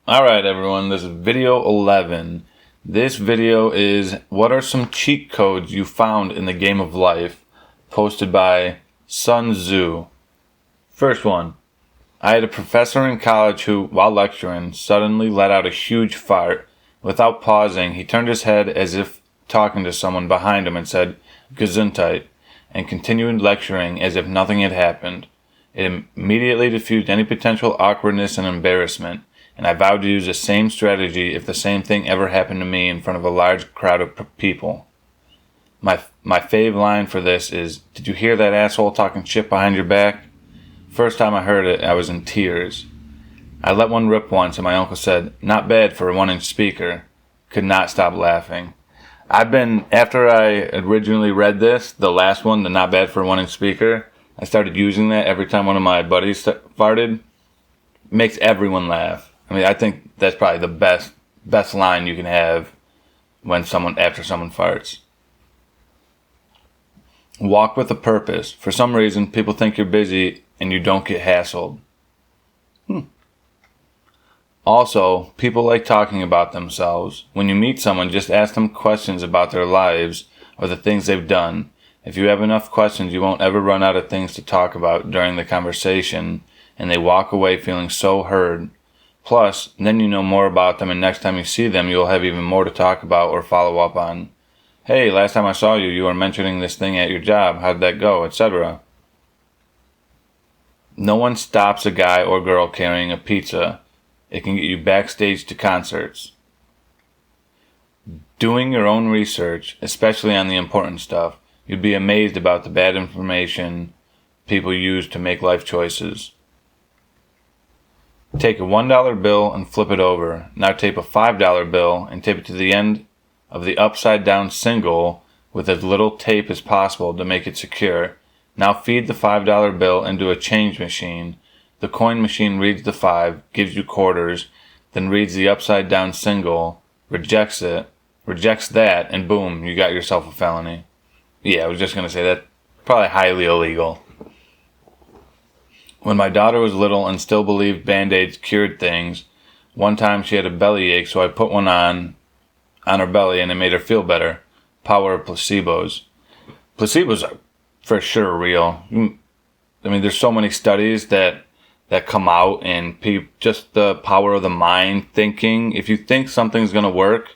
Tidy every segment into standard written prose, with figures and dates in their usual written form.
Alright everyone, this is video 11. This video is what are some cheat codes you found in the game of life, posted by Sun Tzu. First one. I had a professor in college who, while lecturing, suddenly let out a huge fart. Without pausing, he turned his head as if talking to someone behind him and said, "Gesundheit," and continued lecturing as if nothing had happened. It immediately diffused any potential awkwardness and embarrassment, and I vowed to use the same strategy if the same thing ever happened to me in front of a large crowd of people. My fave line for this is, "Did you hear that asshole talking shit behind your back?" First time I heard it, I was in tears. I let one rip once and my uncle said, "Not bad for a 1-inch speaker." Could not stop laughing. After I originally read this, the last one, the "not bad for a 1-inch speaker," I started using that every time one of my buddies farted. Makes everyone laugh. I mean, I think that's probably the best line you can have after someone farts. Walk with a purpose. For some reason, people think you're busy and you don't get hassled. Also, people like talking about themselves. When you meet someone, just ask them questions about their lives or the things they've done. If you have enough questions, you won't ever run out of things to talk about during the conversation, and they walk away feeling so heard. Plus, then you know more about them, and next time you see them, you'll have even more to talk about or follow up on. "Hey, last time I saw you, you were mentioning this thing at your job. How'd that go?" etc. No one stops a guy or girl carrying a pizza. It can get you backstage to concerts. Doing your own research, especially on the important stuff, you'd be amazed about the bad information people use to make life choices. Take a $1 bill and flip it over. Now tape a $5 bill and tape it to the end of the upside down single with as little tape as possible to make it secure. Now feed the $5 bill into a change machine. The coin machine reads the 5, gives you quarters, then reads the upside down single, rejects that, and boom, you got yourself a felony. Yeah, I was just going to say that. Probably highly illegal. When my daughter was little and still believed Band-Aids cured things, one time she had a bellyache, so I put one on her belly and it made her feel better. Power of placebos. Placebos are for sure real. I mean, there's so many studies that come out, and just the power of the mind thinking. If you think something's going to work,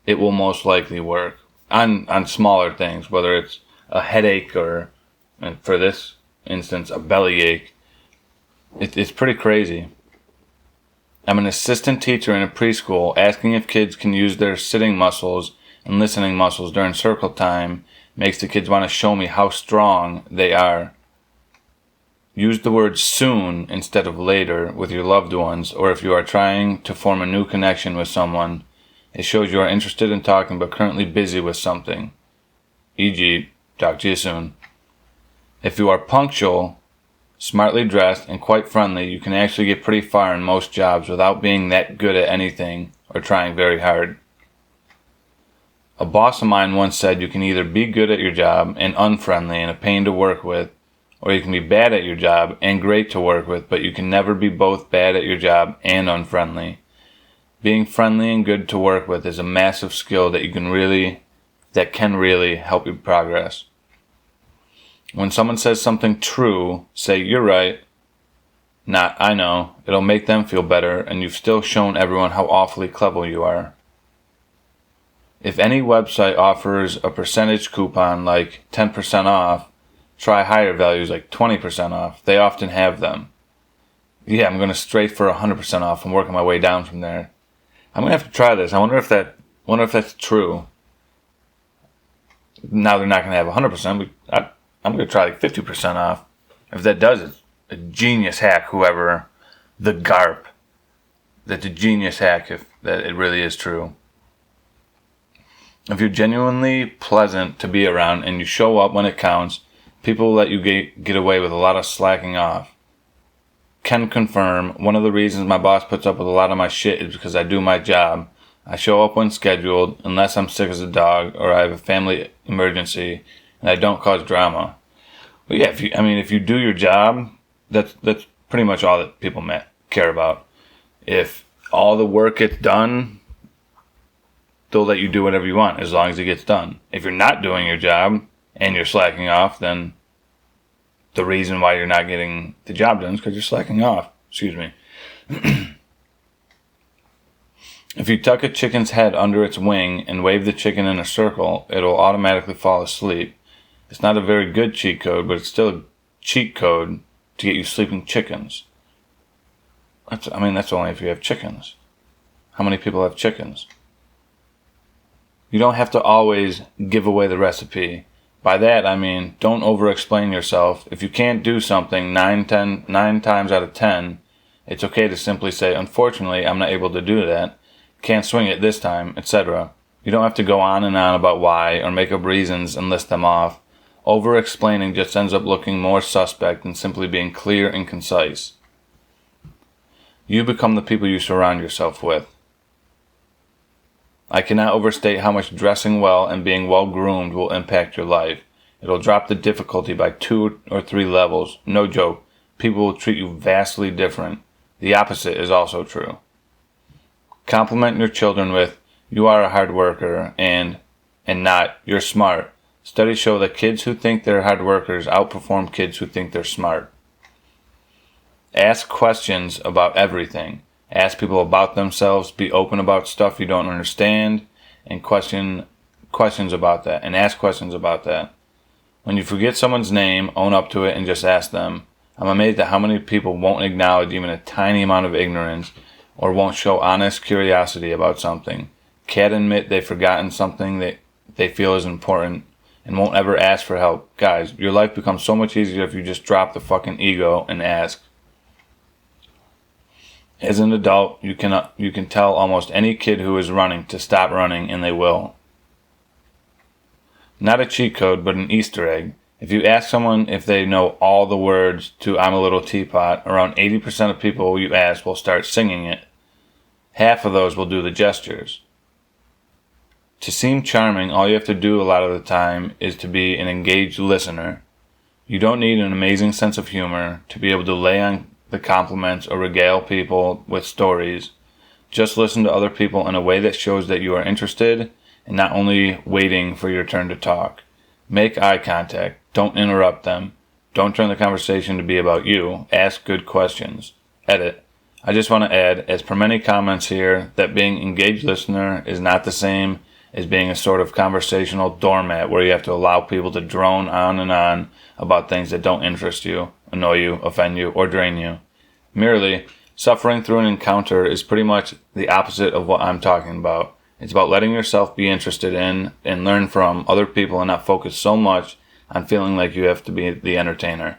it will most likely work on smaller things, whether it's a headache or, and for this instance, a bellyache. It's pretty crazy. I'm an assistant teacher in a preschool. Asking if kids can use their sitting muscles and listening muscles during circle time makes the kids want to show me how strong they are. Use the word soon instead of later with your loved ones, or if you are trying to form a new connection with someone. It shows you are interested in talking but currently busy with something. E.g., talk to you soon. If you are punctual, smartly dressed, and quite friendly, you can actually get pretty far in most jobs without being that good at anything or trying very hard. A boss of mine once said you can either be good at your job and unfriendly and a pain to work with, or you can be bad at your job and great to work with, but you can never be both bad at your job and unfriendly. Being friendly and good to work with is a massive skill that can really help you progress. When someone says something true, say, "You're right," not "I know." It'll make them feel better, and you've still shown everyone how awfully clever you are. If any website offers a percentage coupon like 10% off, try higher values like 20% off. They often have them. Yeah, I'm going to straight for 100% off and working my way down from there. I'm going to have to try this. I wonder if that's true. Now they're not going to have 100%, but I'm going to try like 50% off. If that does, it's a genius hack, whoever, the GARP. That's a genius hack if that it really is true. If you're genuinely pleasant to be around and you show up when it counts, people will let you get away with a lot of slacking off. Can confirm, one of the reasons my boss puts up with a lot of my shit is because I do my job. I show up when scheduled, unless I'm sick as a dog or I have a family emergency, and I don't cause drama. But yeah, if you do your job, that's pretty much all that people care about. If all the work gets done, they'll let you do whatever you want as long as it gets done. If you're not doing your job and you're slacking off, then the reason why you're not getting the job done is because you're slacking off. Excuse me. If you tuck a chicken's head under its wing and wave the chicken in a circle, it'll automatically fall asleep. It's not a very good cheat code, but it's still a cheat code to get you sleeping chickens. That's only if you have chickens. How many people have chickens? You don't have to always give away the recipe. By that, I mean, don't over-explain yourself. If you can't do something 9 times out of 10, it's okay to simply say, unfortunately, I'm not able to do that. Can't swing it this time, etc. You don't have to go on and on about why or make up reasons and list them off. Over-explaining just ends up looking more suspect than simply being clear and concise. You become the people you surround yourself with. I cannot overstate how much dressing well and being well-groomed will impact your life. It'll drop the difficulty by 2 or 3 levels. No joke. People will treat you vastly different. The opposite is also true. Compliment your children with, you are a hard worker, and not, you're smart. Studies show that kids who think they're hard workers outperform kids who think they're smart. Ask questions about everything. Ask people about themselves. Be open about stuff you don't understand, and questions about that. And ask questions about that. When you forget someone's name, own up to it and just ask them. I'm amazed at how many people won't acknowledge even a tiny amount of ignorance, or won't show honest curiosity about something. Can't admit they've forgotten something that they feel is important, and won't ever ask for help. Guys, your life becomes so much easier if you just drop the fucking ego and ask. As an adult, you can tell almost any kid who is running to stop running, and they will. Not a cheat code, but an Easter egg. If you ask someone if they know all the words to I'm a Little Teapot, around 80% of people you ask will start singing it. Half of those will do the gestures. To seem charming, all you have to do a lot of the time is to be an engaged listener. You don't need an amazing sense of humor to be able to lay on the compliments or regale people with stories. Just listen to other people in a way that shows that you are interested and not only waiting for your turn to talk. Make eye contact. Don't interrupt them. Don't turn the conversation to be about you. Ask good questions. Edit. I just want to add, as per many comments here, that being engaged listener is not the same as being a sort of conversational doormat where you have to allow people to drone on and on about things that don't interest you, annoy you, offend you, or drain you. Merely, suffering through an encounter is pretty much the opposite of what I'm talking about. It's about letting yourself be interested in and learn from other people and not focus so much on feeling like you have to be the entertainer.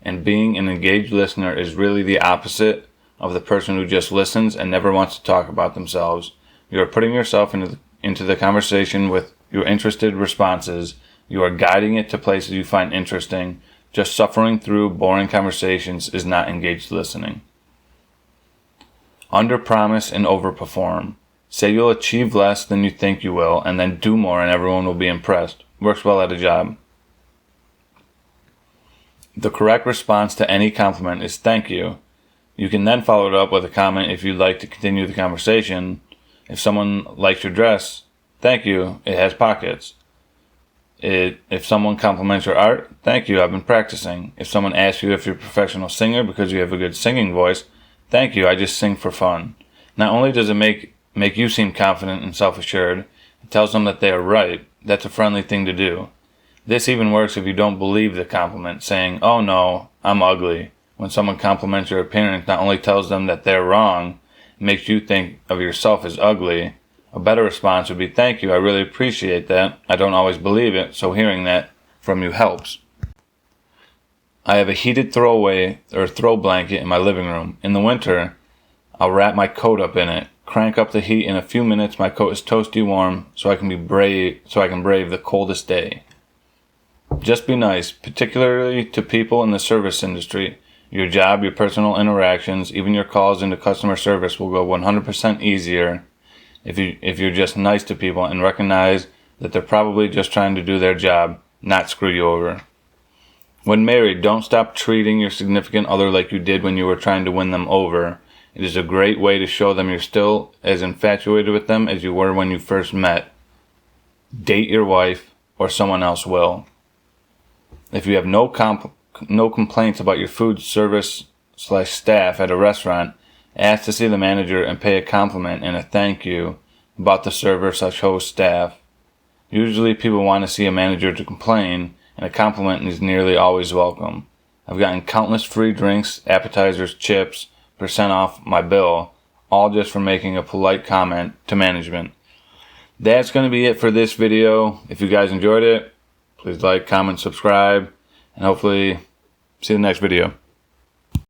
And being an engaged listener is really the opposite of the person who just listens and never wants to talk about themselves. You are putting yourself into the conversation with your interested responses. You are guiding it to places you find interesting. Just suffering through boring conversations is not engaged listening. Underpromise and overperform. Say you'll achieve less than you think you will, and then do more and everyone will be impressed. Works well at a job. The correct response to any compliment is thank you. You can then follow it up with a comment if you'd like to continue the conversation. If someone likes your dress, thank you, it has pockets. If someone compliments your art, thank you, I've been practicing. If someone asks you if you're a professional singer because you have a good singing voice, thank you, I just sing for fun. Not only does it make you seem confident and self-assured, it tells them that they are right. That's a friendly thing to do. This even works if you don't believe the compliment, saying, oh no, I'm ugly. When someone compliments your appearance, not only tells them that they're wrong, it makes you think of yourself as ugly. A better response would be, thank you, I really appreciate that. I don't always believe it, so hearing that from you helps. I have a heated throw blanket in my living room. In the winter, I'll wrap my coat up in it, crank up the heat. In a few minutes, my coat is toasty warm, so I can brave the coldest day. Just be nice, particularly to people in the service industry. Your job, your personal interactions, even your calls into customer service will go 100% easier if you're just nice to people and recognize that they're probably just trying to do their job, not screw you over. When married, don't stop treating your significant other like you did when you were trying to win them over. It is a great way to show them you're still as infatuated with them as you were when you first met. Date your wife, or someone else will. If you have no complaints about your food service / staff at a restaurant, ask to see the manager and pay a compliment and a thank you about the server / host staff. Usually people want to see a manager to complain, and a compliment is nearly always welcome. I've gotten countless free drinks, appetizers, chips, % off my bill, all just for making a polite comment to management. That's going to be it for this video. If you guys enjoyed it, please like, comment, subscribe, and hopefully see you in the next video.